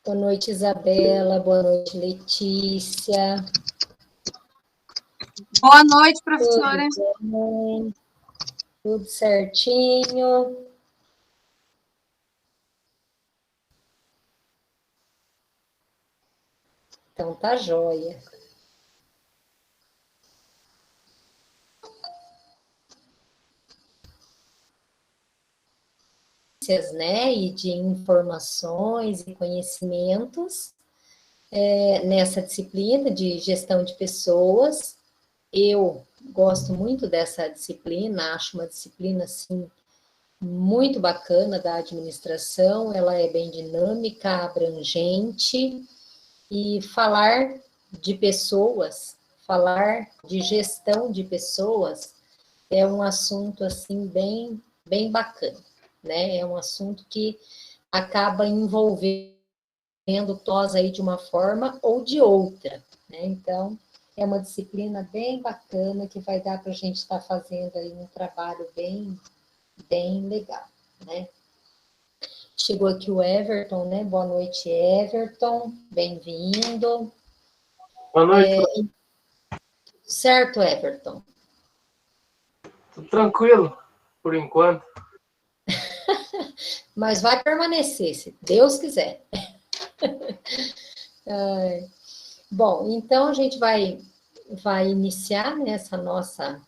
Boa noite, Isabela. Boa noite, Letícia. Boa noite, professora. Tudo bem? Tudo certinho? Então tá joia. Né, e de informações e conhecimentos nessa disciplina de gestão de pessoas. Eu gosto muito dessa disciplina, acho uma disciplina, assim, muito bacana da administração, ela é bem dinâmica, abrangente, e falar de pessoas, falar de gestão de pessoas, é um assunto, assim, bem bacana, né? É um assunto que acaba envolvendo nós aí de uma forma ou de outra, né? Então, é uma disciplina bem bacana que vai dar para a gente estar fazendo aí um trabalho bem legal, né? Chegou aqui o Everton, né? Boa noite, Everton. Bem-vindo. Boa noite. Certo, Everton? Tudo tranquilo, por enquanto. Mas vai permanecer, se Deus quiser. Bom, então a gente vai iniciar nessa nossa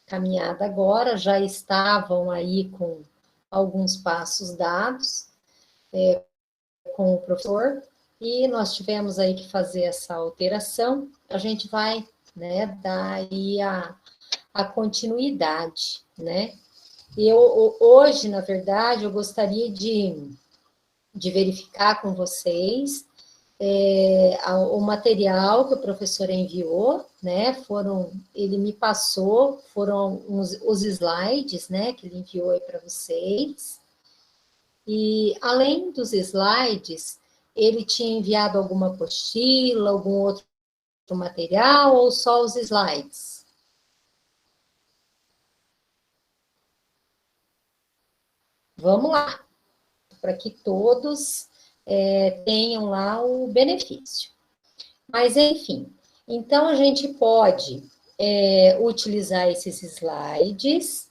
caminhada agora. Já estavam aí com alguns passos dados com o professor, e nós tivemos aí que fazer essa alteração. A gente vai, né, dar aí a continuidade, né? E hoje, na verdade, eu gostaria de verificar com vocês o material que o professor enviou, né? Ele me passou, foram os slides, né, que ele enviou aí para vocês. E, além dos slides, ele tinha enviado alguma apostila, algum outro material, ou só os slides? Vamos lá, para que todos tenham lá o benefício. Mas, enfim, então a gente pode utilizar esses slides,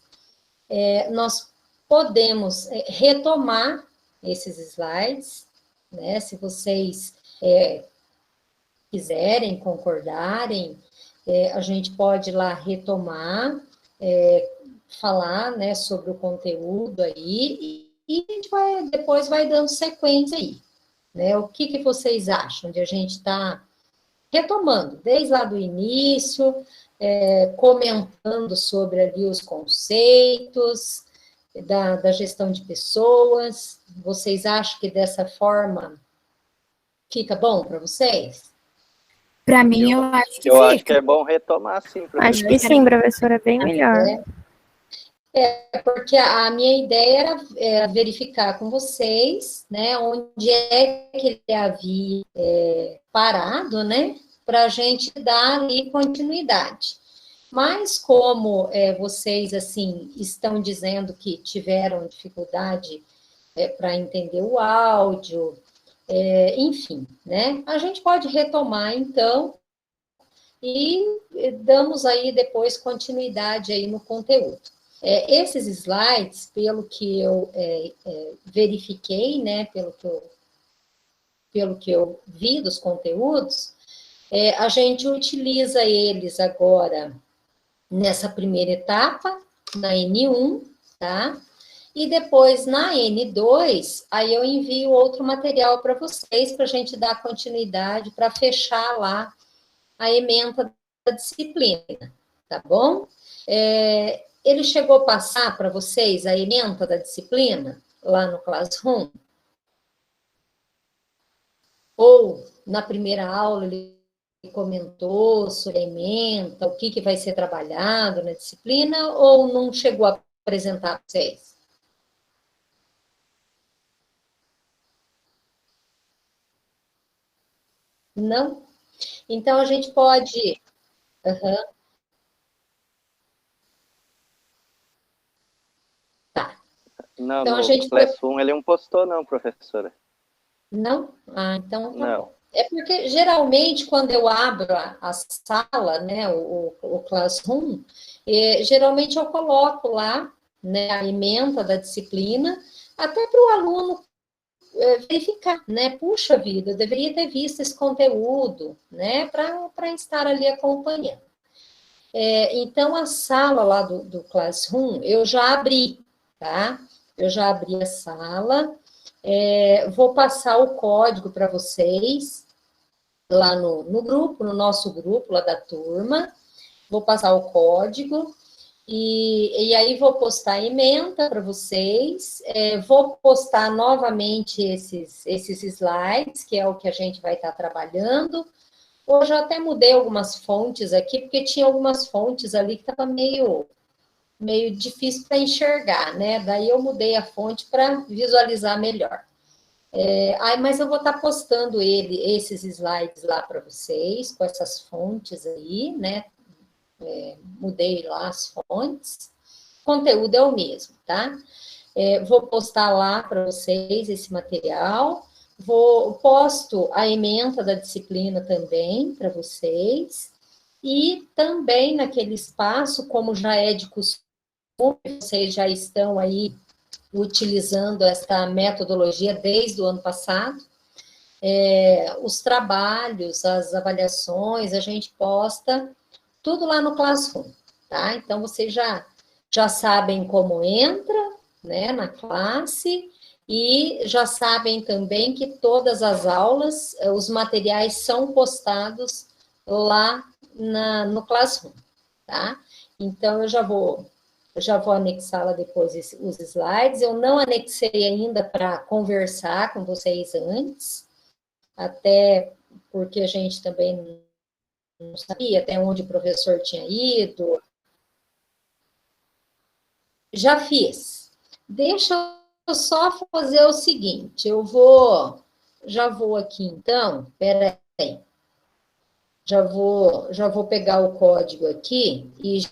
nós podemos retomar esses slides, né? Se vocês quiserem, concordarem, a gente pode lá retomar, falar, né, sobre o conteúdo aí, e a gente depois vai dando sequência aí, né? O que vocês acham de a gente estar retomando, desde lá do início, comentando sobre ali os conceitos da gestão de pessoas? Vocês acham que dessa forma fica bom para vocês? Para mim, eu acho que Eu fica. acho que é bom retomar, sim, professora. Acho que sim, professora, é bem melhor. Porque a minha ideia era verificar com vocês, né, onde é que ele havia parado, né, para a gente dar ali continuidade. Mas como vocês, assim, estão dizendo que tiveram dificuldade para entender o áudio, enfim, né, a gente pode retomar, então, e damos aí depois continuidade aí no conteúdo. Esses slides, pelo que eu verifiquei, né, pelo que eu vi dos conteúdos, a gente utiliza eles agora nessa primeira etapa, na N1, tá? E depois, na N2, aí eu envio outro material para vocês, para a gente dar continuidade, para fechar lá a ementa da disciplina, tá bom? Ele chegou a passar para vocês a ementa da disciplina, lá no Classroom? Ou, na primeira aula, ele comentou sobre a ementa, o que vai ser trabalhado na disciplina, ou não chegou a apresentar para vocês? Não? Então, a gente pode... Uhum. Tá. Não, Então, no Classroom ele não postou, não, professora. Não? Ah, então tá Não. bom. É porque, geralmente, quando eu abro a sala, né, o Classroom, geralmente eu coloco lá, né, a ementa da disciplina, até para o aluno verificar, né? Puxa vida, eu deveria ter visto esse conteúdo, né, para estar ali acompanhando. Então, a sala lá do Classroom, eu já abri, tá? Eu já abri a sala, vou passar o código para vocês, lá no grupo, no nosso grupo lá da turma, vou passar o código, e aí vou postar a ementa para vocês, vou postar novamente esses slides, que é o que a gente vai estar trabalhando. Hoje eu até mudei algumas fontes aqui, porque tinha algumas fontes ali que estava meio difícil para enxergar, né? Daí eu mudei a fonte para visualizar melhor. Mas eu vou estar postando esses slides lá para vocês, com essas fontes aí, né? Mudei lá as fontes. O conteúdo é o mesmo, tá? Vou postar lá para vocês esse material. Posto a ementa da disciplina também para vocês. E também naquele espaço, como já é de costume, vocês já estão aí utilizando esta metodologia desde o ano passado, os trabalhos, as avaliações, a gente posta tudo lá no Classroom, tá? Então, vocês já sabem como entra, né, na classe, e já sabem também que todas as aulas, os materiais são postados lá no Classroom, tá? Então, eu já vou anexar lá depois os slides. Eu não anexei ainda para conversar com vocês antes, até porque a gente também não sabia até onde o professor tinha ido. Já fiz. Deixa eu só fazer o seguinte, já vou aqui então, espera aí. Já vou pegar o código aqui e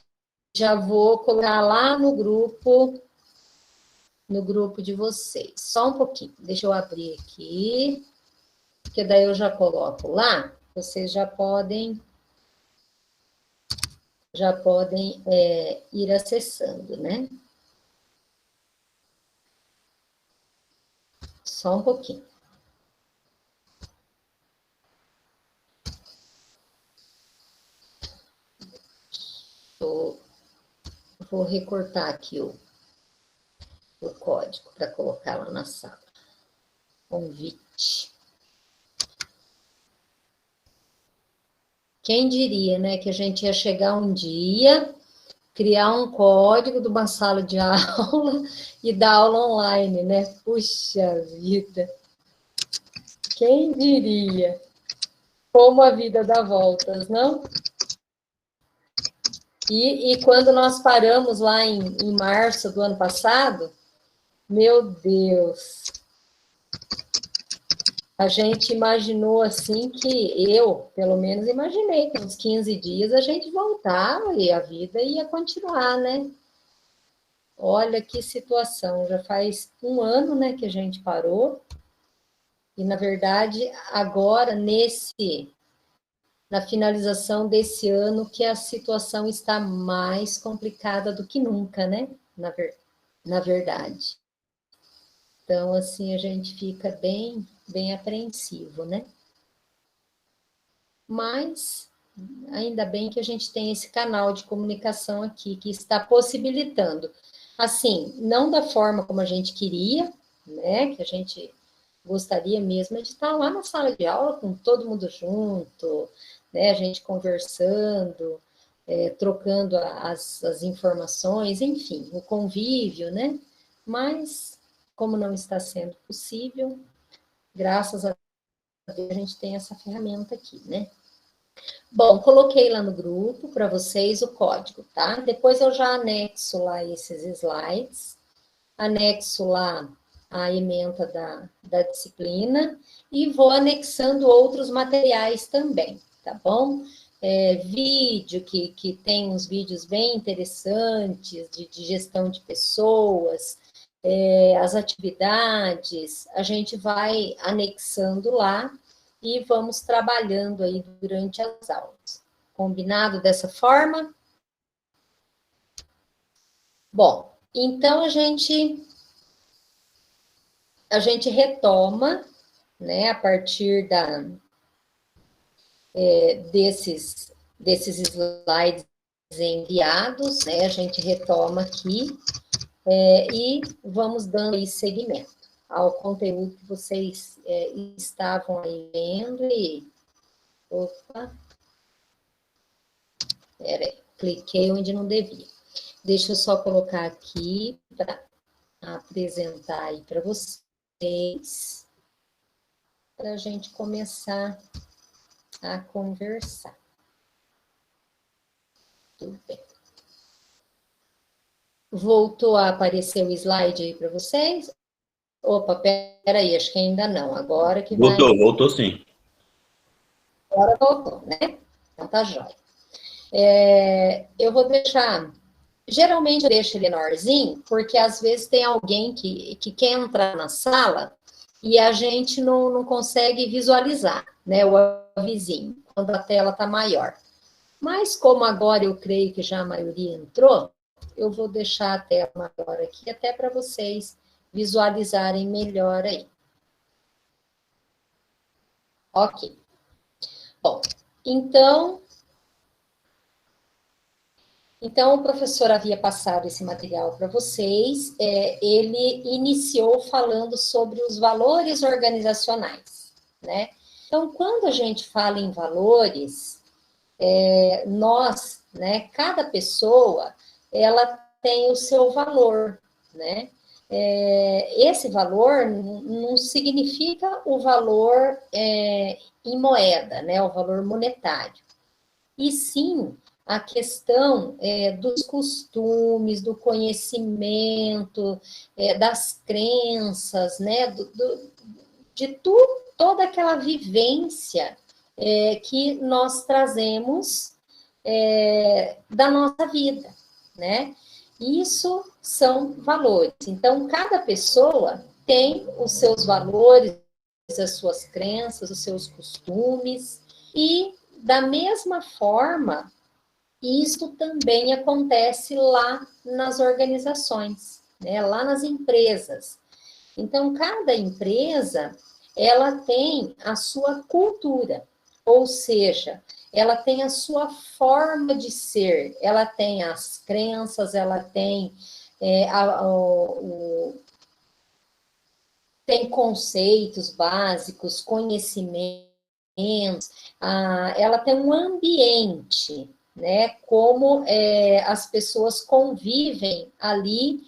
já vou colocar lá no grupo de vocês. Só um pouquinho, deixa eu abrir aqui, porque daí eu já coloco lá, vocês já podem ir acessando, né? Só um pouquinho. Vou recortar aqui o código para colocar lá na sala. Convite. Quem diria, né, que a gente ia chegar um dia, criar um código de uma sala de aula e dar aula online, né? Puxa vida! Quem diria? Como a vida dá voltas, não? E quando nós paramos lá em março do ano passado, meu Deus, a gente imaginou assim que eu, pelo menos, imaginei que uns 15 dias a gente voltava e a vida ia continuar, né? Olha que situação, já faz um ano, né, que a gente parou, e na verdade, agora, na finalização desse ano, que a situação está mais complicada do que nunca, né? Na verdade. Então, assim, a gente fica bem apreensivo, né? Mas, ainda bem que a gente tem esse canal de comunicação aqui, que está possibilitando. Assim, não da forma como a gente queria, né? Que a gente gostaria mesmo de estar lá na sala de aula com todo mundo junto, né? A gente conversando, trocando as informações, enfim, o convívio, né? Mas, como não está sendo possível, graças a Deus a gente tem essa ferramenta aqui, né? Bom, coloquei lá no grupo para vocês o código, tá? Depois eu já anexo lá esses slides, anexo lá a ementa da disciplina e vou anexando outros materiais também, tá bom? Vídeo, que tem uns vídeos bem interessantes de gestão de pessoas, as atividades, a gente vai anexando lá e vamos trabalhando aí durante as aulas. Combinado dessa forma? Bom, então a gente retoma, né, a partir desses slides enviados, né, a gente retoma aqui e vamos dando aí seguimento ao conteúdo que vocês estavam aí vendo e... Opa! Peraí, cliquei onde não devia. Deixa eu só colocar aqui para apresentar aí para vocês, para a gente começar a conversar. Tudo bem. Voltou a aparecer o slide aí para vocês? Opa, peraí, acho que ainda não. Agora que vai... Voltou sim. Agora voltou, né? Então tá jóia. Eu vou deixar... Geralmente eu deixo ele menorzinho, porque às vezes tem alguém que quer entrar na sala e a gente não consegue visualizar, né, o avisinho, quando a tela está maior. Mas como agora eu creio que já a maioria entrou, eu vou deixar a tela maior aqui, até para vocês visualizarem melhor aí. Ok. Bom, então, o professor havia passado esse material para vocês, ele iniciou falando sobre os valores organizacionais, né? Então, quando a gente fala em valores, nós, né, cada pessoa, ela tem o seu valor, né? Esse valor não significa o valor em moeda, né, o valor monetário, e sim a questão dos costumes, do conhecimento, das crenças, né, de toda aquela vivência que nós trazemos da nossa vida, né? Isso são valores. Então, cada pessoa tem os seus valores, as suas crenças, os seus costumes, e da mesma forma, isso também acontece lá nas organizações, né? Lá nas empresas. Então, cada empresa, ela tem a sua cultura, ou seja, ela tem a sua forma de ser, ela tem as crenças, ela tem, tem conceitos básicos, conhecimentos, ela tem um ambiente, né, como as pessoas convivem ali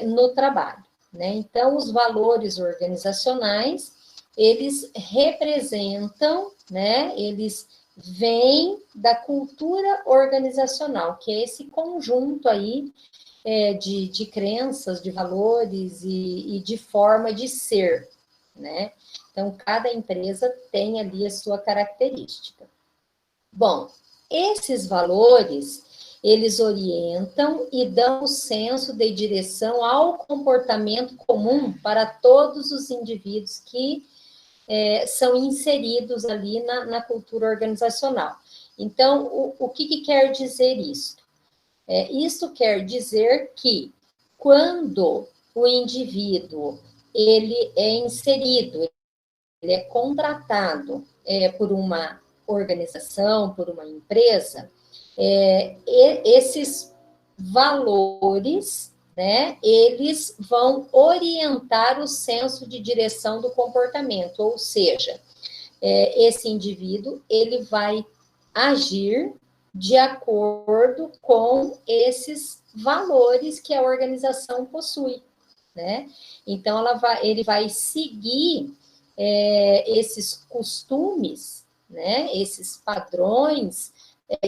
no trabalho, né? Então, os valores organizacionais, eles representam, né, eles vêm da cultura organizacional, que é esse conjunto aí de crenças, de valores e de forma de ser, né? Então, cada empresa tem ali a sua característica. Bom, esses valores, eles orientam e dão o senso de direção ao comportamento comum para todos os indivíduos que são inseridos ali na cultura organizacional. Então, o que quer dizer isso? Isso quer dizer que quando o indivíduo ele é inserido, ele é contratado por uma organização, por uma empresa, esses valores, né, eles vão orientar o senso de direção do comportamento, ou seja, esse indivíduo, ele vai agir de acordo com esses valores que a organização possui, né? Então, ele vai seguir esses costumes, né, esses padrões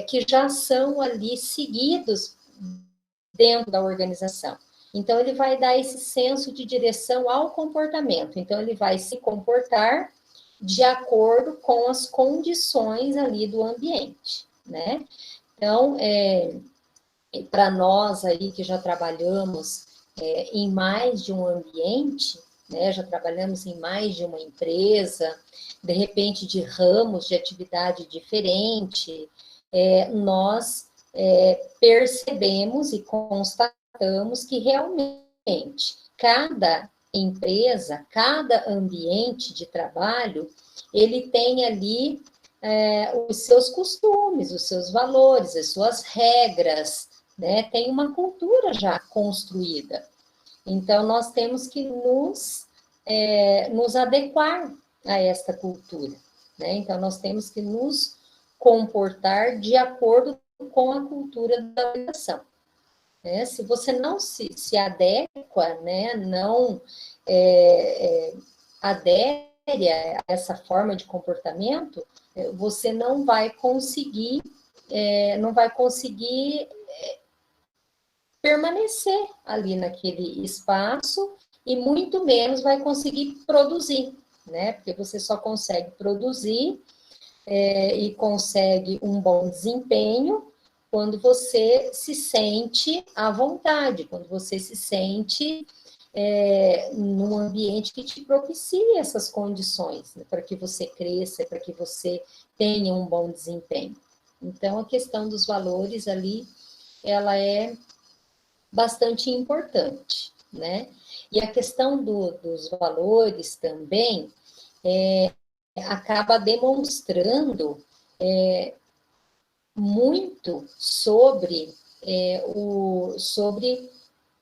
que já são ali seguidos dentro da organização. Então, ele vai dar esse senso de direção ao comportamento. Então, ele vai se comportar de acordo com as condições ali do ambiente, né? Então, para nós aí que já trabalhamos em mais de um ambiente, né, já trabalhamos em mais de uma empresa, de repente de ramos de atividade diferente, nós percebemos e constatamos que realmente cada empresa, cada ambiente de trabalho, ele tem ali os seus costumes, os seus valores, as suas regras, né? Tem uma cultura já construída. Então, nós temos que nos adequar a esta cultura, né? Então, nós temos que nos comportar de acordo com a cultura da organização. Né? Se você não se adequa, né? Não adere a essa forma de comportamento, você não vai conseguir permanecer ali naquele espaço e muito menos vai conseguir produzir, né? Porque você só consegue produzir e consegue um bom desempenho quando você se sente à vontade, quando você se sente num ambiente que te propicie essas condições, né, para que você cresça, para que você tenha um bom desempenho. Então, a questão dos valores ali, ela é bastante importante, né? E a questão dos valores também acaba demonstrando muito sobre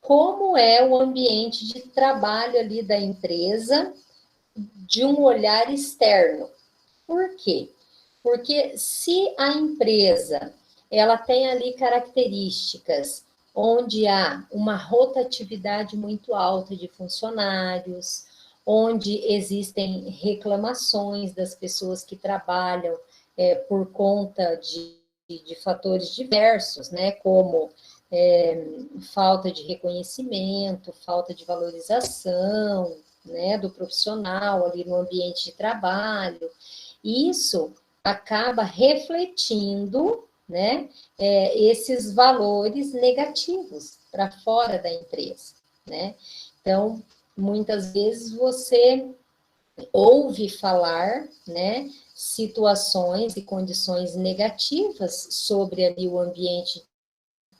como é o ambiente de trabalho ali da empresa de um olhar externo. Por quê? Porque se a empresa ela tem ali características onde há uma rotatividade muito alta de funcionários, onde existem reclamações das pessoas que trabalham por conta de fatores diversos, né, como falta de reconhecimento, falta de valorização, né, do profissional ali no ambiente de trabalho. Isso acaba refletindo, né, esses valores negativos para fora da empresa, né? Então, muitas vezes você ouve falar, né, situações e condições negativas sobre ali o ambiente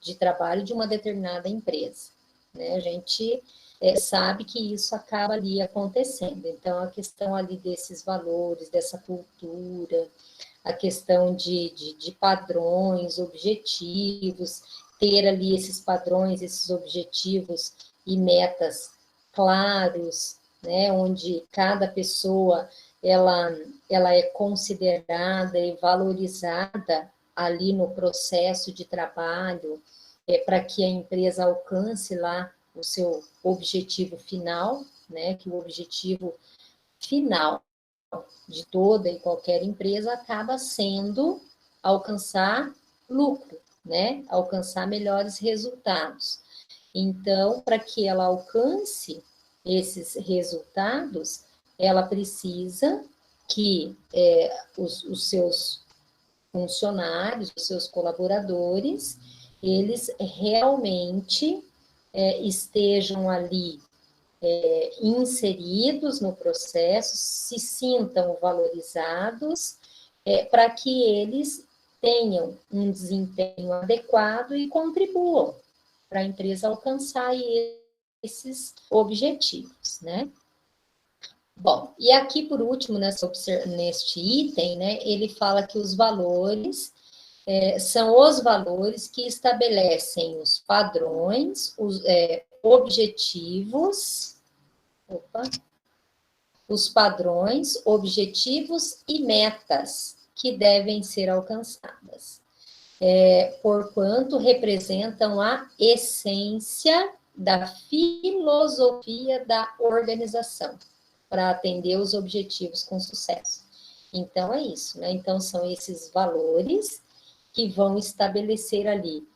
de trabalho de uma determinada empresa, né? A gente sabe que isso acaba ali acontecendo. Então, a questão ali desses valores, dessa cultura, a questão de padrões, objetivos, ter ali esses padrões, esses objetivos e metas claros, né, onde cada pessoa ela é considerada e valorizada ali no processo de trabalho, para que a empresa alcance lá o seu objetivo final, né, que o objetivo final de toda e qualquer empresa acaba sendo alcançar lucro, né? Alcançar melhores resultados. Então, para que ela alcance esses resultados, ela precisa que os seus funcionários, os seus colaboradores, eles realmente estejam ali inseridos no processo, se sintam valorizados, para que eles tenham um desempenho adequado e contribuam para a empresa alcançar esses objetivos, né? Bom, e aqui, por último, neste item, né, ele fala que os valores são os valores que estabelecem os padrões, os objetivos, os padrões, objetivos e metas que devem ser alcançadas, porquanto representam a essência da filosofia da organização, para atender os objetivos com sucesso. Então, é isso, né? Então, são esses valores que vão estabelecer ali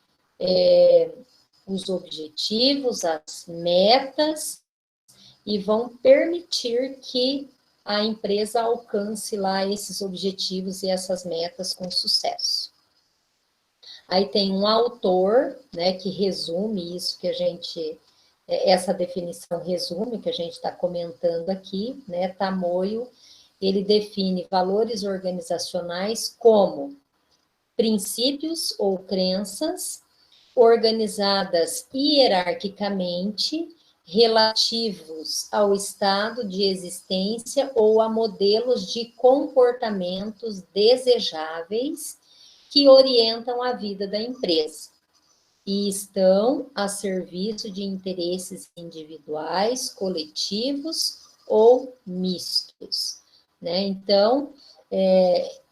os objetivos, as metas, e vão permitir que a empresa alcance lá esses objetivos e essas metas com sucesso. Aí tem um autor, né, que resume isso que a gente essa definição resume o que a gente está comentando aqui, né? Tamoio, ele define valores organizacionais como princípios ou crenças organizadas hierarquicamente, relativos ao estado de existência ou a modelos de comportamentos desejáveis que orientam a vida da empresa e estão a serviço de interesses individuais, coletivos ou mistos, né? Então,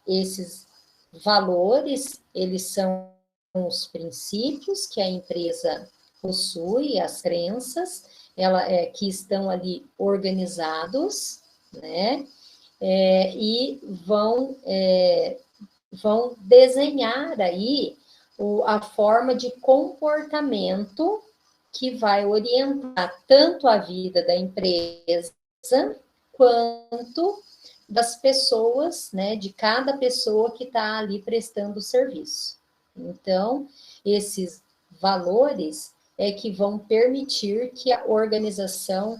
esses valores, eles são os princípios que a empresa possui, as crenças, que estão ali organizados, né? E vão desenhar aí a forma de comportamento que vai orientar tanto a vida da empresa quanto das pessoas, né, de cada pessoa que está ali prestando o serviço. Então, esses valores que vão permitir que a organização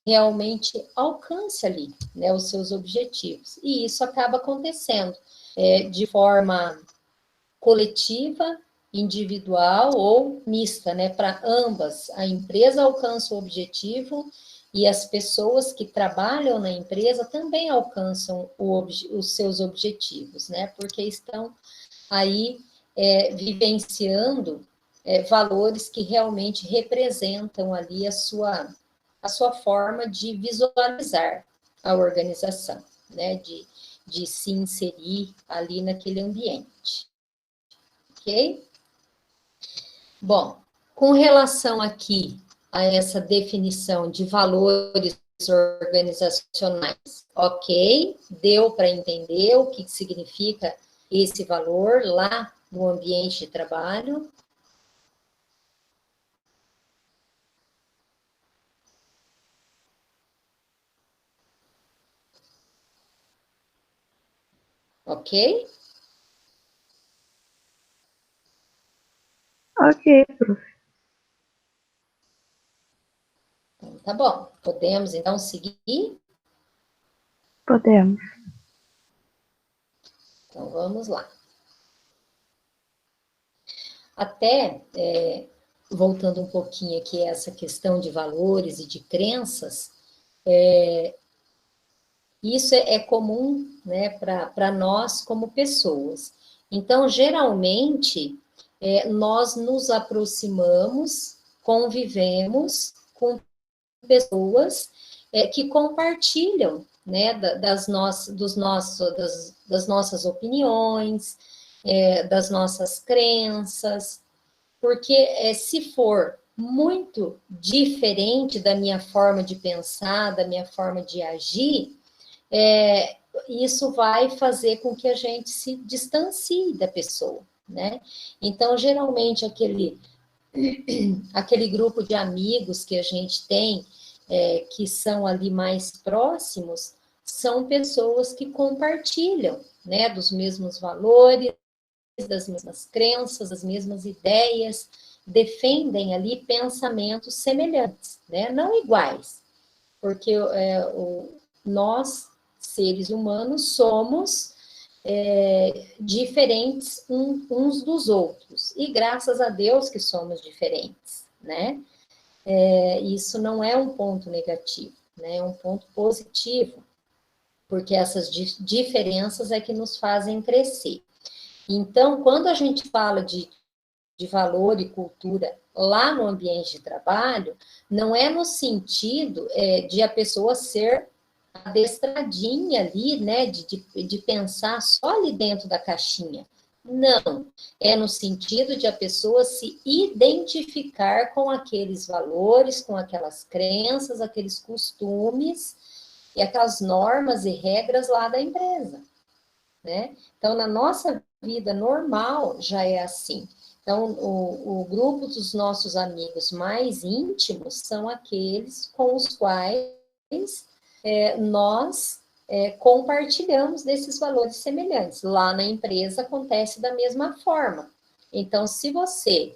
realmente alcance ali, né, os seus objetivos. E isso acaba acontecendo de forma coletiva, individual ou mista, né, para ambas. A empresa alcança o objetivo e as pessoas que trabalham na empresa também alcançam os seus objetivos, né, porque estão aí vivenciando valores que realmente representam ali a sua forma de visualizar a organização, né, de se inserir ali naquele ambiente. Ok? Bom, com relação aqui a essa definição de valores organizacionais, ok? Deu para entender o que significa esse valor lá no ambiente de trabalho? Ok? Ok, prof. Então, tá bom. Podemos, então, seguir? Podemos. Então, vamos lá. Até, voltando um pouquinho aqui a essa questão de valores e de crenças, isso é comum, né, para nós como pessoas. Então, geralmente, nós nos aproximamos, convivemos com pessoas que compartilham, né, das nossas opiniões, das nossas crenças, porque se for muito diferente da minha forma de pensar, da minha forma de agir, isso vai fazer com que a gente se distancie da pessoa, né? Então, geralmente, aquele grupo de amigos que a gente tem, que são ali mais próximos, são pessoas que compartilham, né, dos mesmos valores, das mesmas crenças, das mesmas ideias, defendem ali pensamentos semelhantes, né, não iguais, porque nós, seres humanos, somos diferentes uns dos outros, e graças a Deus que somos diferentes, né? Isso não é um ponto negativo, né? É um ponto positivo, porque essas diferenças é que nos fazem crescer. Então, quando a gente fala de valor e cultura lá no ambiente de trabalho, não é no sentido de a pessoa ser adestradinha ali, né, de pensar só ali dentro da caixinha. Não, é no sentido de a pessoa se identificar com aqueles valores, com aquelas crenças, aqueles costumes e aquelas normas e regras lá da empresa, né? Então, na nossa vida normal já é assim. Então, o grupo dos nossos amigos mais íntimos são aqueles com os quais nós compartilhamos desses valores semelhantes. Lá na empresa acontece da mesma forma. Então, se você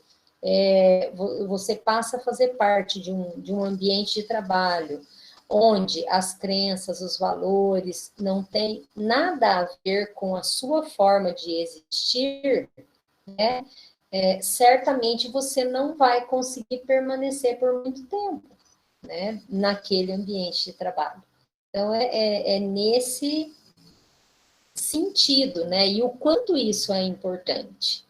você passa a fazer parte de um ambiente de trabalho, onde as crenças, os valores não têm nada a ver com a sua forma de existir, né? Certamente você não vai conseguir permanecer por muito tempo, né, naquele ambiente de trabalho. Então, é nesse sentido, né? E o quanto isso é importante,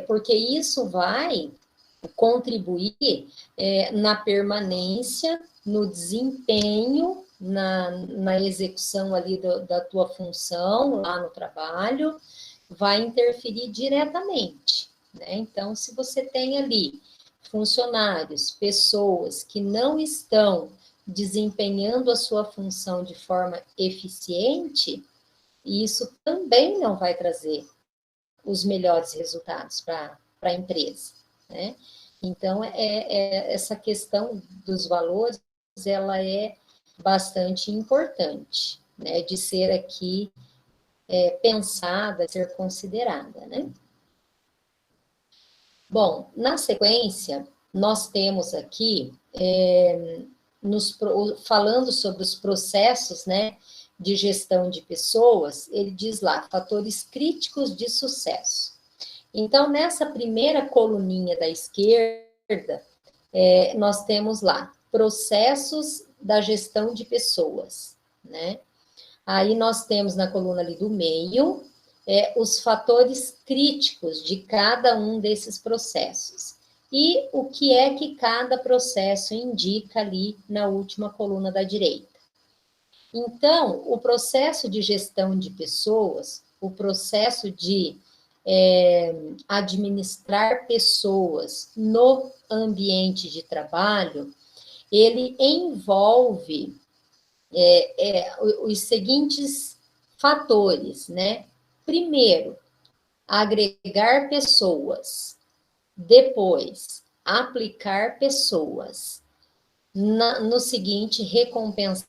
porque isso vai contribuir na permanência, no desempenho, na execução ali da tua função lá no trabalho, vai interferir diretamente, né? Então, se você tem ali funcionários, pessoas que não estão desempenhando a sua função de forma eficiente, isso também não vai trazer os melhores resultados para a empresa, né? Então, essa questão dos valores, ela é bastante importante, né, de ser aqui pensada, ser considerada, né? Bom, na sequência, nós temos aqui, falando sobre os processos, né, de gestão de pessoas, ele diz lá, fatores críticos de sucesso. Então, nessa primeira coluninha da esquerda, nós temos lá, processos da gestão de pessoas, né? Aí nós temos na coluna ali do meio, os fatores críticos de cada um desses processos. E o que é que cada processo indica ali na última coluna da direita. Então, o processo de gestão de pessoas, o processo de administrar pessoas no ambiente de trabalho, ele envolve os seguintes fatores, né? Primeiro, agregar pessoas. Depois, aplicar pessoas. No seguinte, recompensar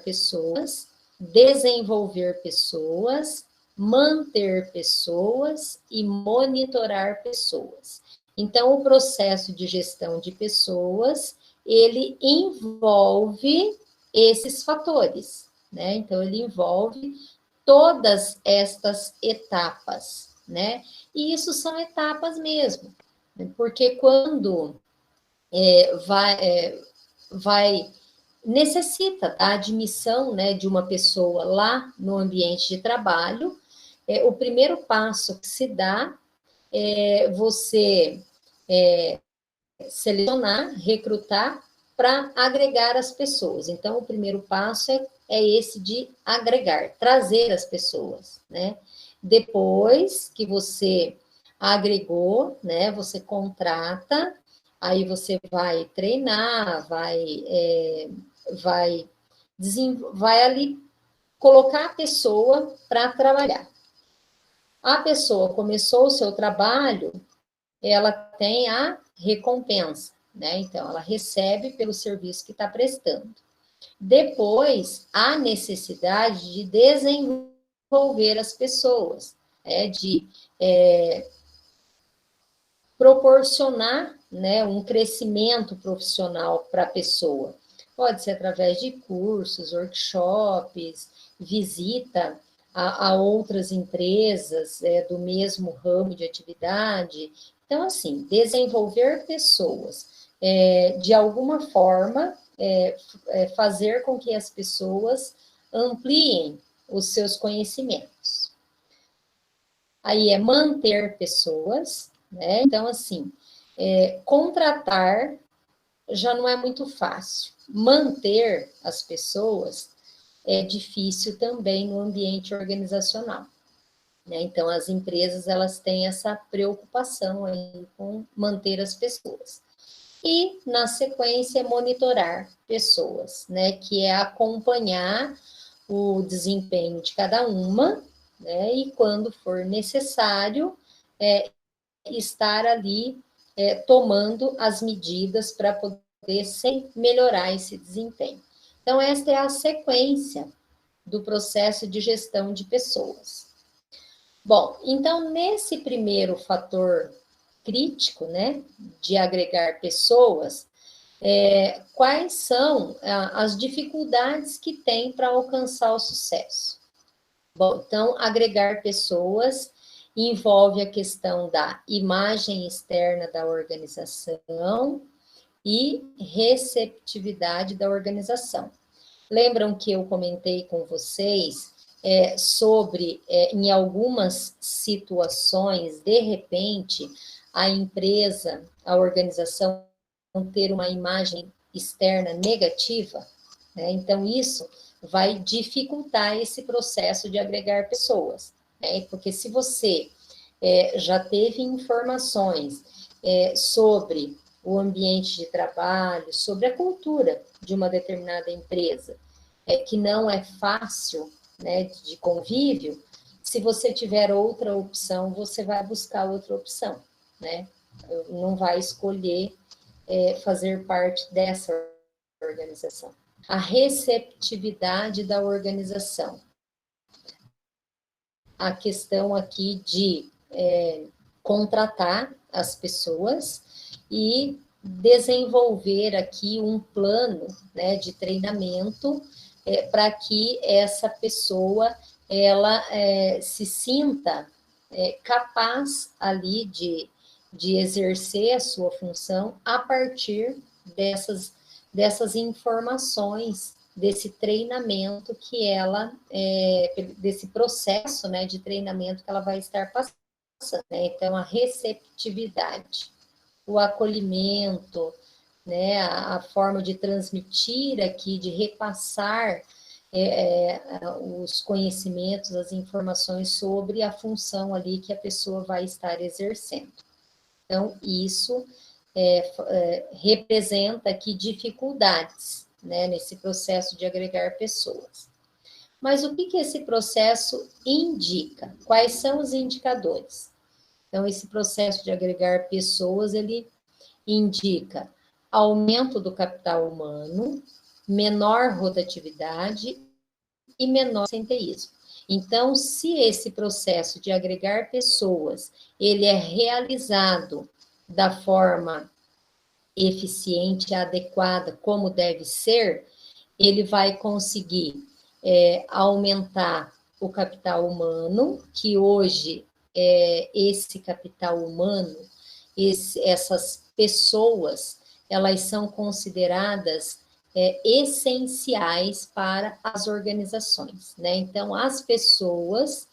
pessoas, desenvolver pessoas, manter pessoas e monitorar pessoas. Então, o processo de gestão de pessoas, ele envolve esses fatores, né? Então, ele envolve todas estas etapas, né? E isso são etapas mesmo, né? Porque quando necessita da admissão, né, de uma pessoa lá no ambiente de trabalho, o primeiro passo que se dá é você selecionar, recrutar para agregar as pessoas. Então, o primeiro passo é esse de agregar, trazer as pessoas, né? Depois que você agregou, né, você contrata, aí você vai treinar, vai ali colocar a pessoa para trabalhar. A pessoa começou o seu trabalho, ela tem a recompensa, né? Então, ela recebe pelo serviço que está prestando. Depois, há necessidade de desenvolver as pessoas, de proporcionar, né, um crescimento profissional para a pessoa. Pode ser através de cursos, workshops, visita a outras empresas do mesmo ramo de atividade. Então, assim, desenvolver pessoas, de alguma forma, fazer com que as pessoas ampliem os seus conhecimentos. Aí é manter pessoas, né? Então, assim, contratar já não é muito fácil. Manter as pessoas é difícil também no ambiente organizacional, né? Então, as empresas, elas têm essa preocupação aí com manter as pessoas. E, na sequência, monitorar pessoas, né? Que é acompanhar o desempenho de cada uma, né? E, quando for necessário, estar ali tomando as medidas para poder melhorar esse desempenho. Então, esta é a sequência do processo de gestão de pessoas. Bom, então, nesse primeiro fator crítico, né, de agregar pessoas, quais são as dificuldades que tem para alcançar o sucesso. Bom, então, agregar pessoas envolve a questão da imagem externa da organização e receptividade da organização. Lembram que eu comentei com vocês sobre, em algumas situações, de repente, a empresa, a organização, ter uma imagem externa negativa, né? Então, isso vai dificultar esse processo de agregar pessoas, né? Porque se você já teve informações sobre o ambiente de trabalho, sobre a cultura de uma determinada empresa, que não é fácil, né, de convívio, se você tiver outra opção, você vai buscar outra opção, né? Não vai escolher fazer parte dessa organização. A receptividade da organização. A questão aqui de contratar as pessoas e desenvolver aqui um plano, né, de treinamento para que essa pessoa ela se sinta capaz ali de exercer a sua função a partir dessas informações, desse treinamento que ela, desse processo, né, de treinamento que ela vai estar passando, né? Então, a receptividade, o acolhimento, né, a forma de transmitir aqui, de repassar os conhecimentos, as informações sobre a função ali que a pessoa vai estar exercendo. Então, isso representa aqui dificuldades, né, nesse processo de agregar pessoas. Mas o que esse processo indica? Quais são os indicadores? Então, esse processo de agregar pessoas, ele indica aumento do capital humano, menor rotatividade e menor absenteísmo. Então, se esse processo de agregar pessoas, ele é realizado da forma eficiente, adequada, como deve ser, ele vai conseguir aumentar o capital humano, que hoje esse capital humano, essas pessoas, elas são consideradas essenciais para as organizações, né? Então, as pessoas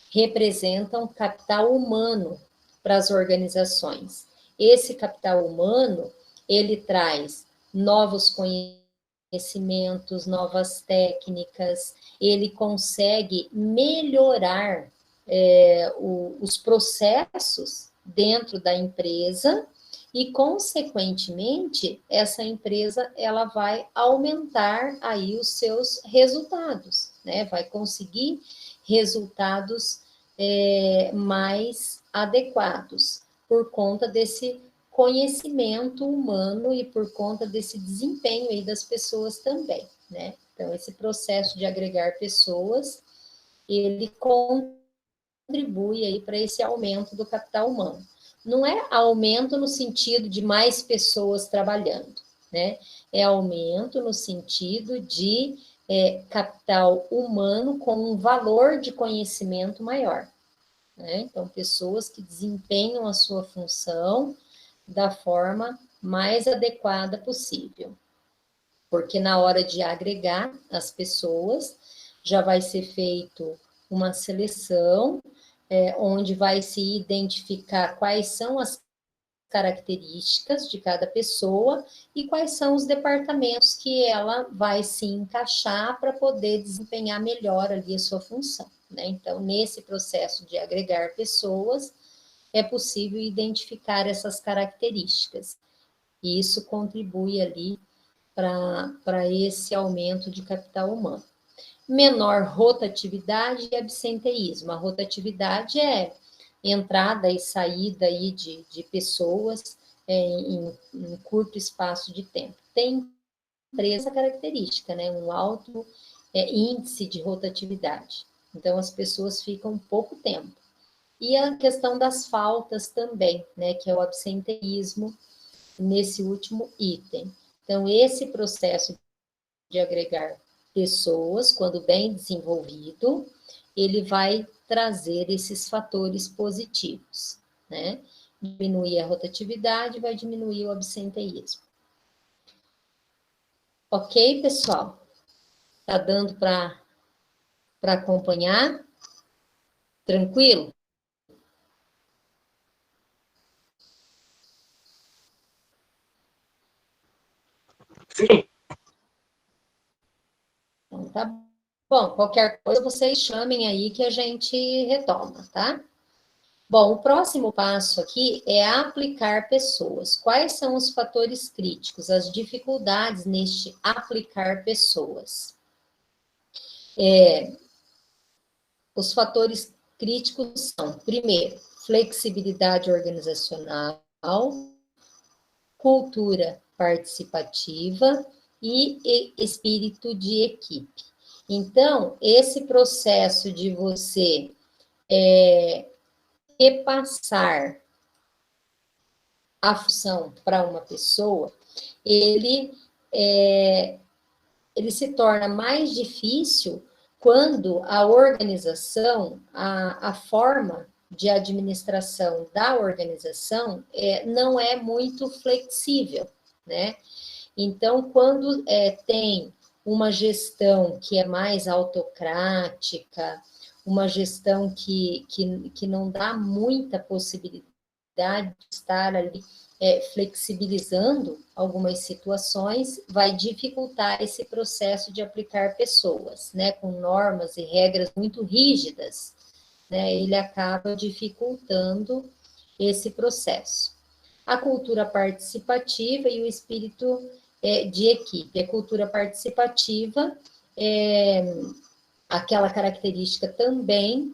representam capital humano para as organizações. Esse capital humano, ele traz novos conhecimentos, novas técnicas, ele consegue melhorar os processos dentro da empresa e, consequentemente, essa empresa ela vai aumentar aí os seus resultados, né? Vai conseguir resultados mais adequados por conta desse conhecimento humano e por conta desse desempenho aí das pessoas também, né? Então, esse processo de agregar pessoas, ele contribui aí para esse aumento do capital humano. Não é aumento no sentido de mais pessoas trabalhando, né? É aumento no sentido de capital humano com um valor de conhecimento maior, né? Então, pessoas que desempenham a sua função da forma mais adequada possível. Porque na hora de agregar as pessoas, já vai ser feito uma seleção, onde vai se identificar quais são as características de cada pessoa e quais são os departamentos que ela vai se encaixar para poder desempenhar melhor ali a sua função, né? Então, nesse processo de agregar pessoas, é possível identificar essas características. E isso contribui ali para esse aumento de capital humano. Menor rotatividade e absenteísmo. A rotatividade é entrada e saída aí de pessoas em curto espaço de tempo. Tem essa característica, né? Um alto índice de rotatividade. Então, as pessoas ficam pouco tempo. E a questão das faltas também, né, que é o absenteísmo nesse último item. Então, esse processo de agregar pessoas, quando bem desenvolvido, ele vai trazer esses fatores positivos, né? Diminuir a rotatividade, vai diminuir o absenteísmo. Ok, pessoal? Tá dando para acompanhar? Tranquilo? Sim. Então, tá bom. Qualquer coisa, vocês chamem aí que a gente retoma, tá? Bom, o próximo passo aqui é aplicar pessoas. Quais são os fatores críticos, as dificuldades neste aplicar pessoas? Os fatores críticos são, primeiro, flexibilidade organizacional, cultura participativa e espírito de equipe. Então, esse processo de você repassar a função para uma pessoa, ele se torna mais difícil quando a organização, a forma de administração da organização não é muito flexível, né? Então, quando tem uma gestão que é mais autocrática, uma gestão que não dá muita possibilidade de estar ali flexibilizando algumas situações, vai dificultar esse processo de aplicar pessoas, né, com normas e regras muito rígidas, né, ele acaba dificultando esse processo. A cultura participativa e o espírito de equipe. A cultura participativa é aquela característica também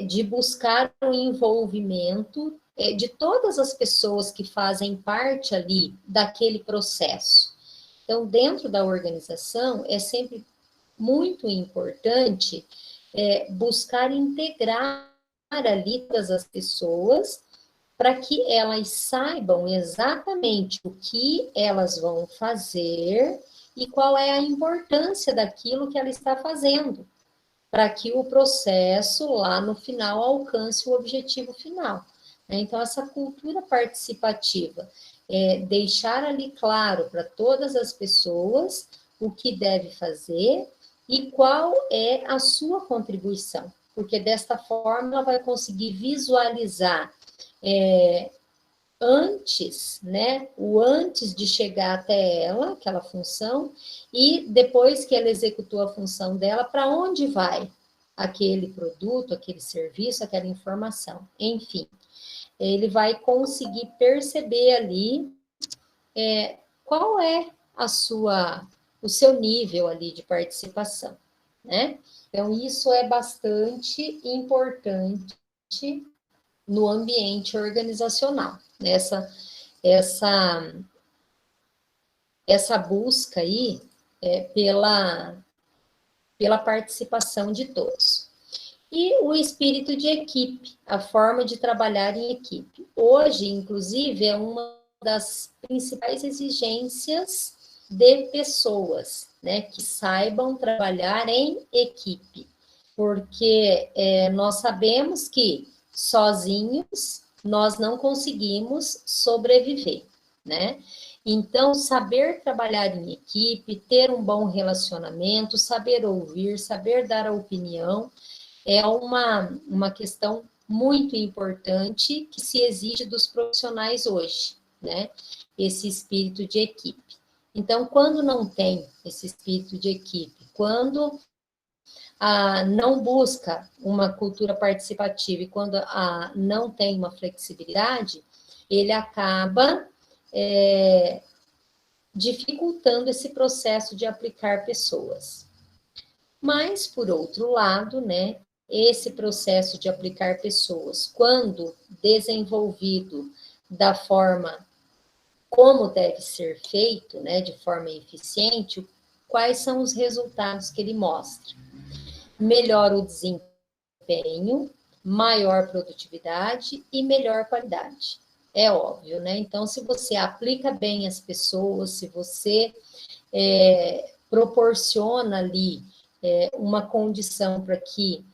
de buscar o envolvimento de todas as pessoas que fazem parte ali daquele processo. Então, dentro da organização, é sempre muito importante buscar integrar ali todas as pessoas para que elas saibam exatamente o que elas vão fazer e qual é a importância daquilo que ela está fazendo, para que o processo lá no final alcance o objetivo final. Então, essa cultura participativa, deixar ali claro para todas as pessoas o que deve fazer e qual é a sua contribuição, porque desta forma ela vai conseguir visualizar antes, né, o antes de chegar até ela, aquela função, e depois que ela executou a função dela, para onde vai aquele produto, aquele serviço, aquela informação, enfim. Ele vai conseguir perceber ali qual é o seu nível ali de participação, né? Então, isso é bastante importante no ambiente organizacional, essa busca aí pela participação de todos. E o espírito de equipe, a forma de trabalhar em equipe. Hoje, inclusive, é uma das principais exigências de pessoas, né, que saibam trabalhar em equipe, porque nós sabemos que sozinhos nós não conseguimos sobreviver, né? Então, saber trabalhar em equipe, ter um bom relacionamento, saber ouvir, saber dar a opinião, é uma questão muito importante que se exige dos profissionais hoje, né? Esse espírito de equipe. Então, quando não tem esse espírito de equipe, quando não busca uma cultura participativa e quando não tem uma flexibilidade, ele acaba dificultando esse processo de aplicar pessoas. Mas, por outro lado, né, esse processo de aplicar pessoas, quando desenvolvido da forma como deve ser feito, né, de forma eficiente, quais são os resultados que ele mostra? Melhora o desempenho, maior produtividade e melhor qualidade. É óbvio, né? Então, se você aplica bem as pessoas, se você proporciona ali uma condição para que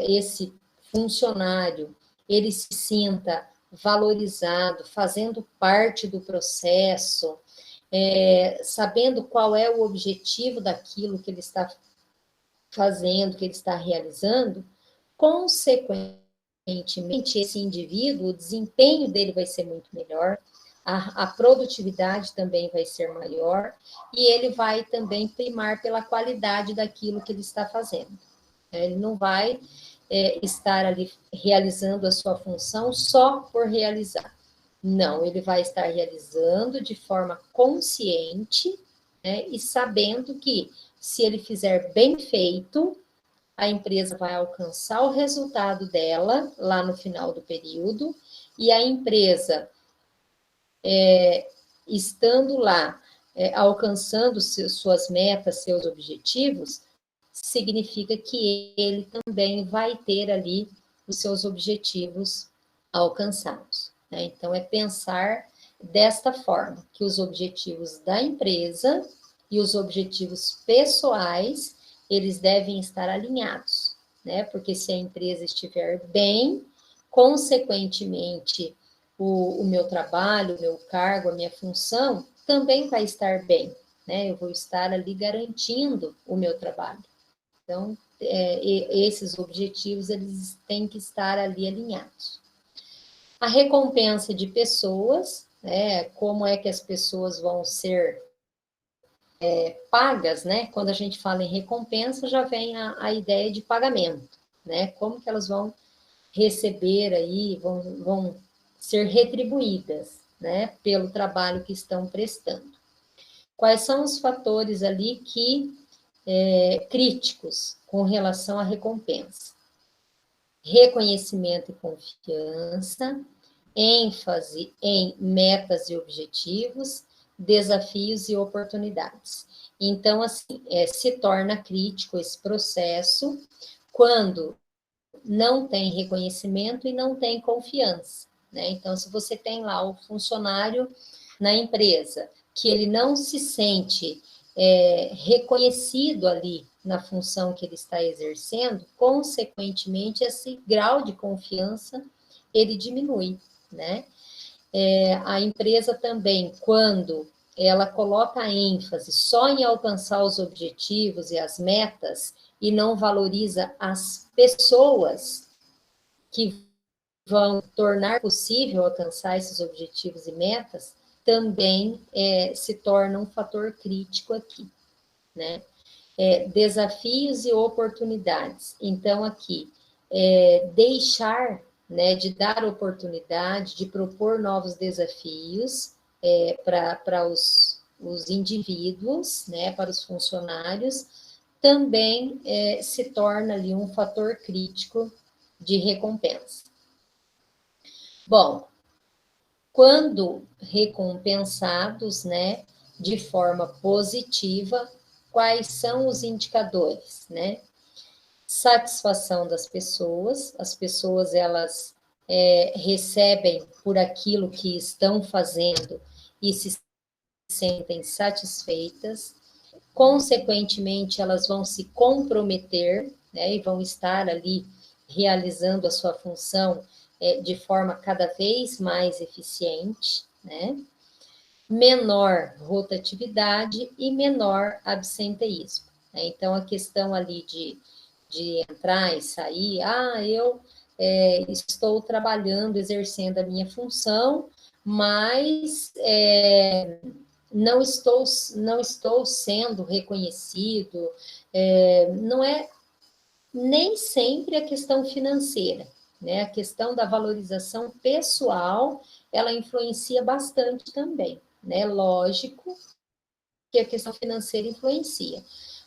esse funcionário ele se sinta valorizado, fazendo parte do processo, sabendo qual é o objetivo daquilo que ele está fazendo, que ele está realizando, consequentemente, esse indivíduo, o desempenho dele vai ser muito melhor, a produtividade também vai ser maior, e ele vai também primar pela qualidade daquilo que ele está fazendo. Ele não vai estar ali realizando a sua função só por realizar. Não, ele vai estar realizando de forma consciente, né, e sabendo que, se ele fizer bem feito, a empresa vai alcançar o resultado dela lá no final do período, e a empresa, estando lá, alcançando suas metas, seus objetivos, significa que ele também vai ter ali os seus objetivos alcançados, né? Então, é pensar desta forma, que os objetivos da empresa e os objetivos pessoais, eles devem estar alinhados, né? Porque se a empresa estiver bem, consequentemente, o meu trabalho, o meu cargo, a minha função, também vai estar bem, né? Eu vou estar ali garantindo o meu trabalho. Então, esses objetivos, eles têm que estar ali alinhados. A recompensa de pessoas, né? Como é que as pessoas vão ser pagas, né? Quando a gente fala em recompensa, já vem a ideia de pagamento, né? Como que elas vão receber aí, vão ser retribuídas, né? Pelo trabalho que estão prestando. Quais são os fatores ali que críticos com relação à recompensa? Reconhecimento e confiança, ênfase em metas e objetivos, desafios e oportunidades. Então, assim, se torna crítico esse processo quando não tem reconhecimento e não tem confiança, né? Então, se você tem lá o funcionário na empresa, que ele não se sente reconhecido ali na função que ele está exercendo, consequentemente, esse grau de confiança, ele diminui, né? A empresa também, quando ela coloca ênfase só em alcançar os objetivos e as metas, e não valoriza as pessoas que vão tornar possível alcançar esses objetivos e metas, também se torna um fator crítico aqui, né? Desafios e oportunidades. Então, aqui, deixar, né, de dar oportunidade, de propor novos desafios para os indivíduos, né, para os funcionários, também se torna ali um fator crítico de recompensa. Bom, quando recompensados, né, de forma positiva, quais são os indicadores, né? Satisfação das pessoas, as pessoas, elas recebem por aquilo que estão fazendo e se sentem satisfeitas, consequentemente, elas vão se comprometer, né, e vão estar ali realizando a sua função de forma cada vez mais eficiente, né? Menor rotatividade e menor absenteísmo, né? Então, a questão ali de entrar e sair, eu estou trabalhando, exercendo a minha função, mas não estou sendo reconhecido, não é nem sempre a questão financeira, né? A questão da valorização pessoal, ela influencia bastante também, né? Lógico que a questão financeira influencia,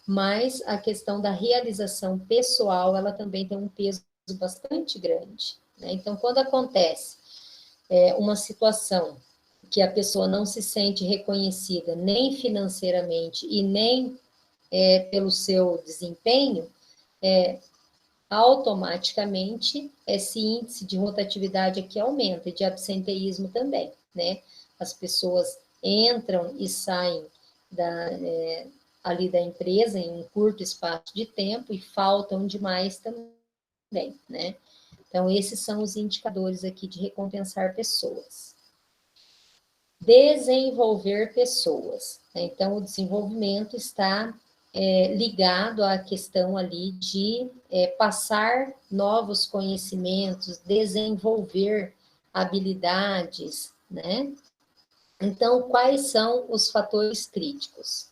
mas a questão da realização pessoal, ela também tem um peso bastante grande, né? Então, quando acontece uma situação que a pessoa não se sente reconhecida nem financeiramente e nem pelo seu desempenho, automaticamente esse índice de rotatividade aqui aumenta, e de absenteísmo também, né? As pessoas entram e saem ali da empresa em um curto espaço de tempo e faltam demais também, né? Então, esses são os indicadores aqui de recompensar pessoas. Desenvolver pessoas. Então, o desenvolvimento está ligado à questão ali de passar novos conhecimentos, desenvolver habilidades, né? Então, quais são os fatores críticos?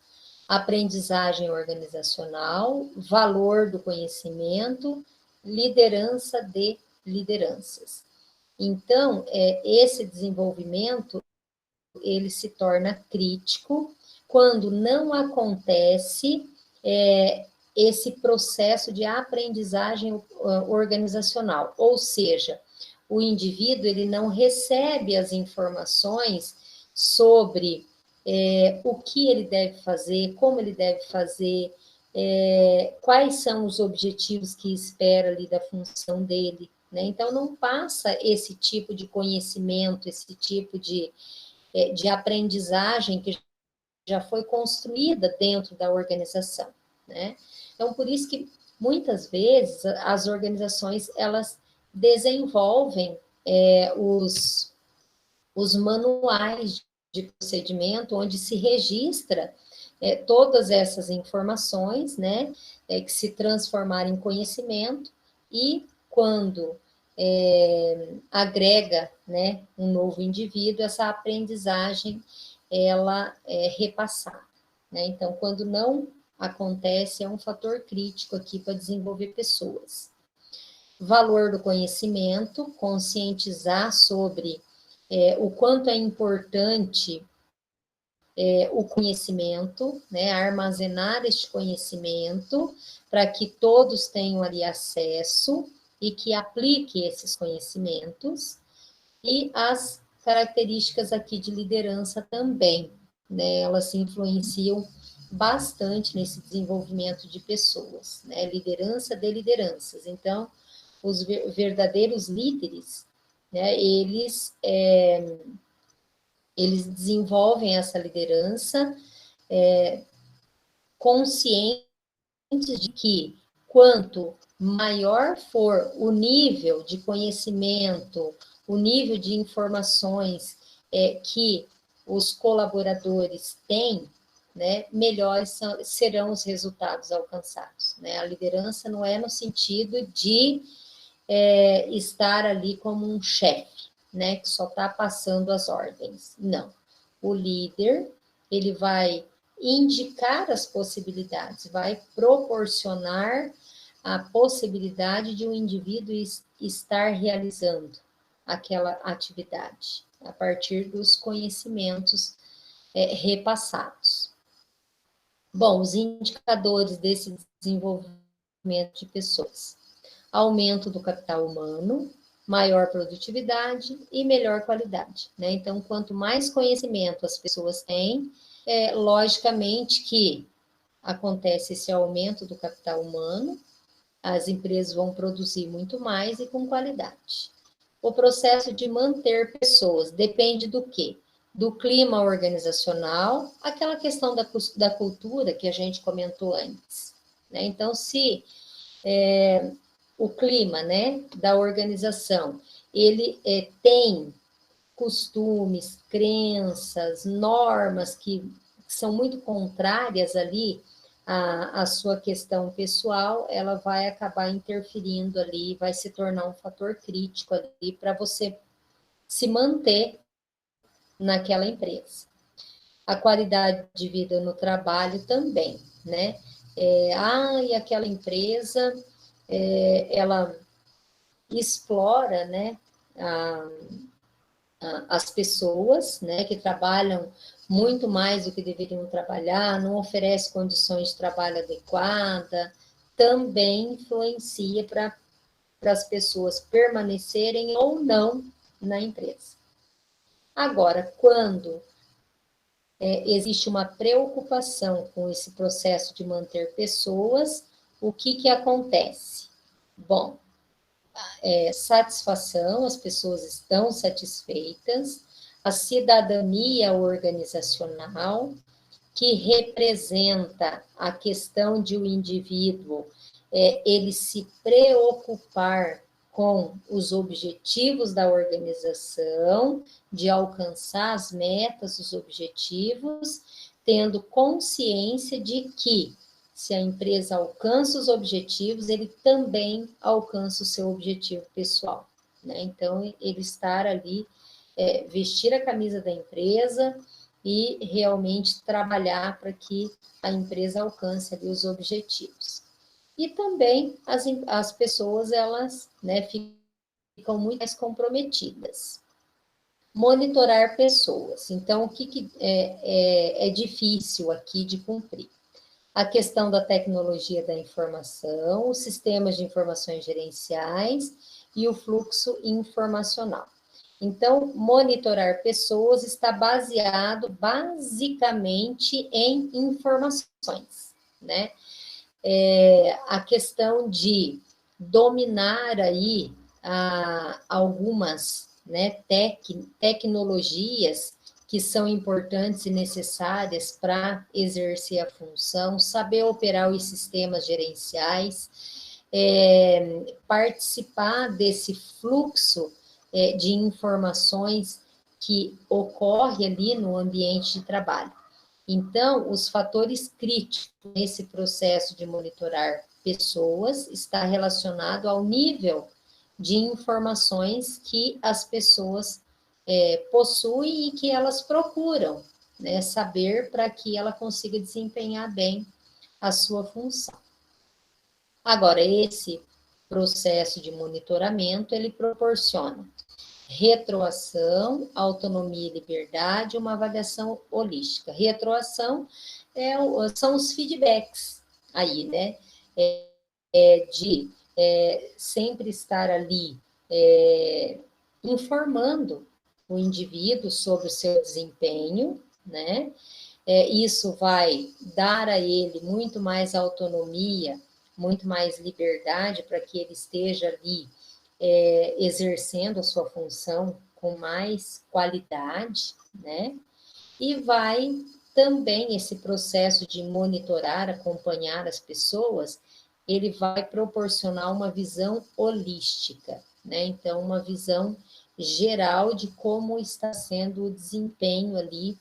Aprendizagem organizacional, valor do conhecimento, liderança de lideranças. Então, esse desenvolvimento, ele se torna crítico quando não acontece esse processo de aprendizagem organizacional, ou seja, o indivíduo ele não recebe as informações sobre o que ele deve fazer, como ele deve fazer, quais são os objetivos que espera ali da função dele, né? Então, não passa esse tipo de conhecimento, esse tipo de aprendizagem que já foi construída dentro da organização, né? Então, por isso que, muitas vezes, as organizações, elas desenvolvem os manuais de procedimento, onde se registra todas essas informações, né, que se transformarem em conhecimento, e quando agrega, né, um novo indivíduo, essa aprendizagem, ela é repassada, né? Então, quando não acontece, é um fator crítico aqui para desenvolver pessoas. Valor do conhecimento, conscientizar sobre o quanto é importante o conhecimento, né, armazenar este conhecimento para que todos tenham ali acesso e que aplique esses conhecimentos, e as características aqui de liderança também, né, elas se influenciam bastante nesse desenvolvimento de pessoas, né, liderança de lideranças. Então, os verdadeiros líderes, né, eles desenvolvem essa liderança conscientes de que, quanto maior for o nível de conhecimento, o nível de informações que os colaboradores têm, né, melhores serão os resultados alcançados, né? A liderança não é no sentido de estar ali como um chefe, né, que só está passando as ordens. Não. O líder, ele vai indicar as possibilidades, vai proporcionar a possibilidade de um indivíduo estar realizando aquela atividade, a partir dos conhecimentos repassados. Bom, os indicadores desse desenvolvimento de pessoas: aumento do capital humano, maior produtividade e melhor qualidade, né? Então, quanto mais conhecimento as pessoas têm, logicamente que acontece esse aumento do capital humano, as empresas vão produzir muito mais e com qualidade. O processo de manter pessoas depende do quê? Do clima organizacional, aquela questão da cultura que a gente comentou antes, né? Então, se o clima, né, da organização, ele tem costumes, crenças, normas que são muito contrárias ali à sua questão pessoal, ela vai acabar interferindo ali, vai se tornar um fator crítico ali para você se manter naquela empresa. A qualidade de vida no trabalho também, né? E aquela empresa, ela explora, né, as pessoas, né, que trabalham muito mais do que deveriam trabalhar, não oferece condições de trabalho adequada, também influencia para as pessoas permanecerem ou não na empresa. Agora, quando existe uma preocupação com esse processo de manter pessoas, o que acontece? Bom, satisfação, as pessoas estão satisfeitas, a cidadania organizacional, que representa a questão de o indivíduo ele se preocupar com os objetivos da organização, de alcançar as metas, os objetivos, tendo consciência de que, se a empresa alcança os objetivos, ele também alcança o seu objetivo pessoal, né? Então, ele estar ali, vestir a camisa da empresa e realmente trabalhar para que a empresa alcance ali os objetivos. E também as pessoas, elas, né, ficam muito mais comprometidas. Monitorar pessoas. Então, o que é difícil aqui de cumprir? A questão da tecnologia da informação, os sistemas de informações gerenciais e o fluxo informacional. Então, monitorar pessoas está baseado basicamente em informações, né? A questão de dominar aí algumas, né, tecnologias que são importantes e necessárias para exercer a função, saber operar os sistemas gerenciais, participar desse fluxo de informações que ocorre ali no ambiente de trabalho. Então, os fatores críticos nesse processo de monitorar pessoas está relacionado ao nível de informações que as pessoas possuem e que elas procuram, né, saber para que ela consiga desempenhar bem a sua função. Agora, esse processo de monitoramento, ele proporciona retroação, autonomia e liberdade, uma avaliação holística. Retroação são os feedbacks aí, né? De sempre estar ali informando o indivíduo sobre o seu desempenho, né? Isso vai dar a ele muito mais autonomia, muito mais liberdade para que ele esteja ali exercendo a sua função com mais qualidade, né? E vai também esse processo de monitorar, acompanhar as pessoas, ele vai proporcionar uma visão holística, né? Então, uma visão geral de como está sendo o desempenho ali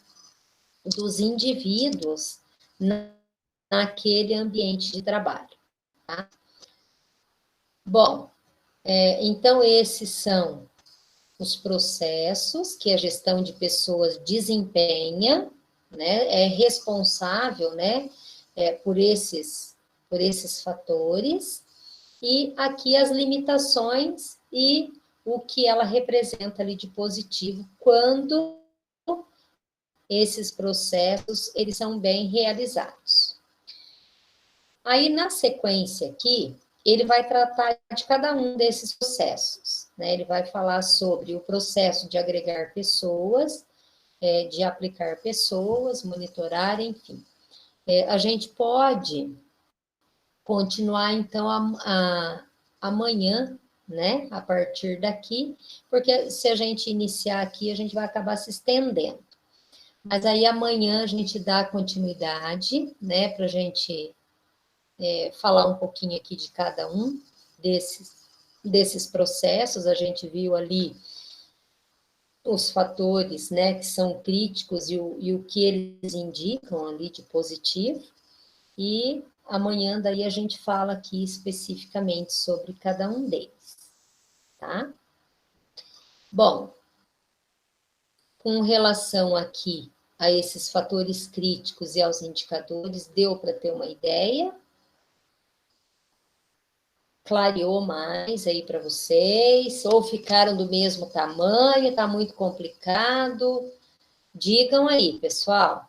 dos indivíduos naquele ambiente de trabalho, tá? Bom, então, esses são os processos que a gestão de pessoas desempenha, né, é responsável, né, por esses fatores, e aqui as limitações e o que ela representa ali de positivo quando esses processos, eles são bem realizados. Aí, na sequência aqui, ele vai tratar de cada um desses processos, né? Ele vai falar sobre o processo de agregar pessoas, de aplicar pessoas, monitorar, enfim. A gente pode continuar, então, amanhã, né? A partir daqui, porque se a gente iniciar aqui, a gente vai acabar se estendendo. Mas aí amanhã a gente dá continuidade, né? Para a gente falar um pouquinho aqui de cada um desses processos. A gente viu ali os fatores, né, que são críticos e o que eles indicam ali de positivo, e amanhã daí a gente fala aqui especificamente sobre cada um deles, tá? Bom, com relação aqui a esses fatores críticos e aos indicadores, deu para ter uma ideia? Clareou mais aí para vocês? Ou ficaram do mesmo tamanho? Está muito complicado? Digam aí, pessoal.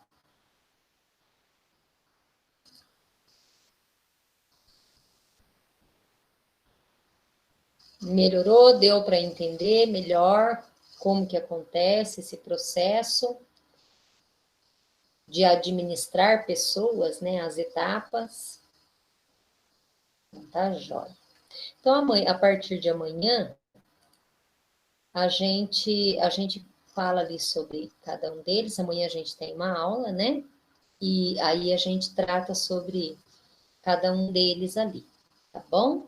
Melhorou? Deu para entender melhor como que acontece esse processo de administrar pessoas, né? As etapas. Tá, jóia. Então, amanhã, a partir de amanhã, a gente fala ali sobre cada um deles. Amanhã a gente tem uma aula, né? E aí a gente trata sobre cada um deles ali, tá bom?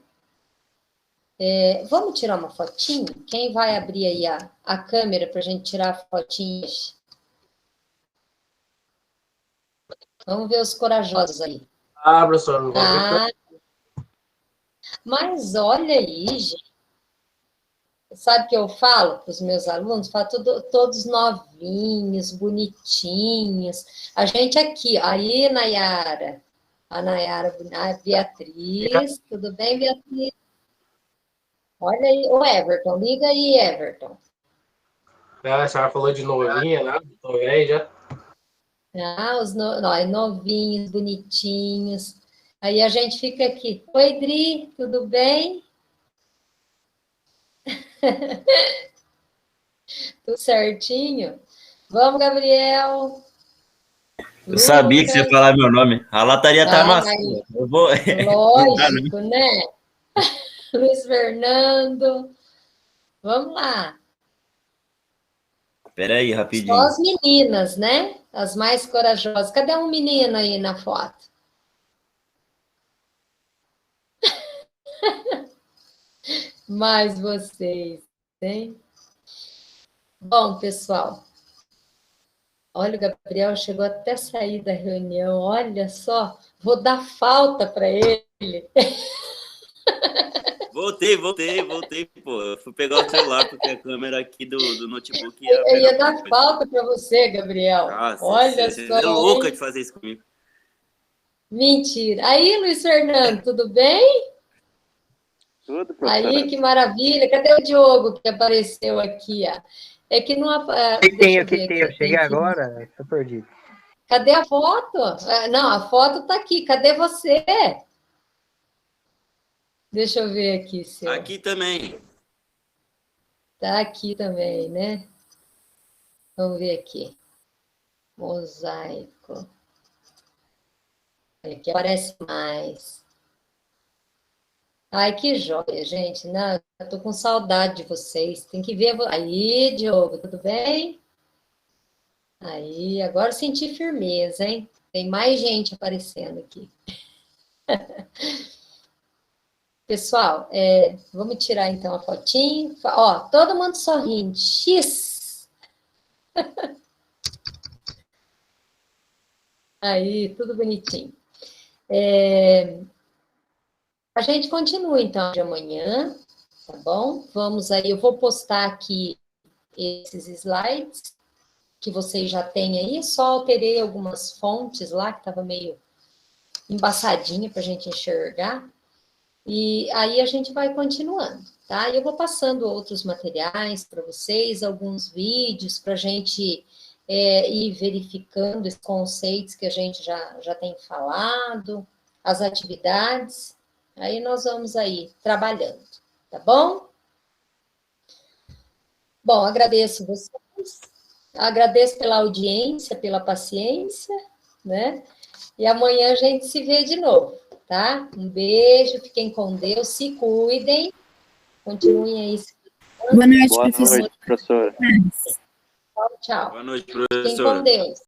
Vamos tirar uma fotinho? Quem vai abrir aí a câmera para a gente tirar fotinhas? Vamos ver os corajosos aí. Ah, professor, não vou ver. Mas olha aí, gente. Sabe o que eu falo para os meus alunos? Falo todos novinhos, bonitinhos. A gente aqui, aí, Nayara. A Nayara, a Beatriz. Tudo bem, Beatriz? Olha aí, o Everton. Liga aí, Everton. A senhora falou de novinha, né? Tô velho já. Os novinhos, bonitinhos. Aí a gente fica aqui. Oi, Dri, tudo bem? Tudo certinho? Vamos, Gabriel. Eu sabia que você ia falar meu nome. A lataria tá amassando. Eu vou... Lógico, né? Luiz Fernando. Vamos lá. Espera aí, rapidinho. Só as meninas, né? As mais corajosas. Cadê um menino aí na foto? Mais vocês, hein? Bom, pessoal. Olha, o Gabriel chegou até a sair da reunião. Olha só, vou dar falta para ele. Voltei, pô. Eu fui pegar o celular, porque a câmera aqui do notebook Eu ia dar falta para você, Gabriel. Nossa, olha você só. é louca de fazer isso comigo. Mentira. Aí, Luiz Fernando, tudo bem? Tudo, professor. Aí, que maravilha. Cadê o Diogo que apareceu aqui? Ó? É que não... Eu cheguei agora, tô perdido. Cadê a foto? Não, a foto tá aqui. Cadê você? Deixa eu ver aqui, seu. Aqui também. Tá aqui também, né? Vamos ver aqui. Mosaico. Aqui aparece mais. Ai, que joia, gente. Não, eu tô com saudade de vocês. Tem que ver. Aí, Diogo, tudo bem? Aí, agora eu senti firmeza, hein? Tem mais gente aparecendo aqui. Pessoal, vamos tirar então a fotinho. Ó, todo mundo sorrindo. X! Aí, tudo bonitinho. A gente continua então de amanhã, tá bom? Vamos aí, eu vou postar aqui esses slides que vocês já têm aí, só alterei algumas fontes lá, que estava meio embaçadinha para a gente enxergar. E aí a gente vai continuando, tá? Eu vou passando outros materiais para vocês, alguns vídeos para a gente ir verificando os conceitos que a gente já tem falado, as atividades. Aí nós vamos aí trabalhando, tá bom? Bom, agradeço vocês, agradeço pela audiência, pela paciência, né? E amanhã a gente se vê de novo. Tá? Um beijo, fiquem com Deus, se cuidem, continuem aí. Boa noite, Boa noite, professora. Tchau, tchau. Boa noite, Fiquem com professora. Deus.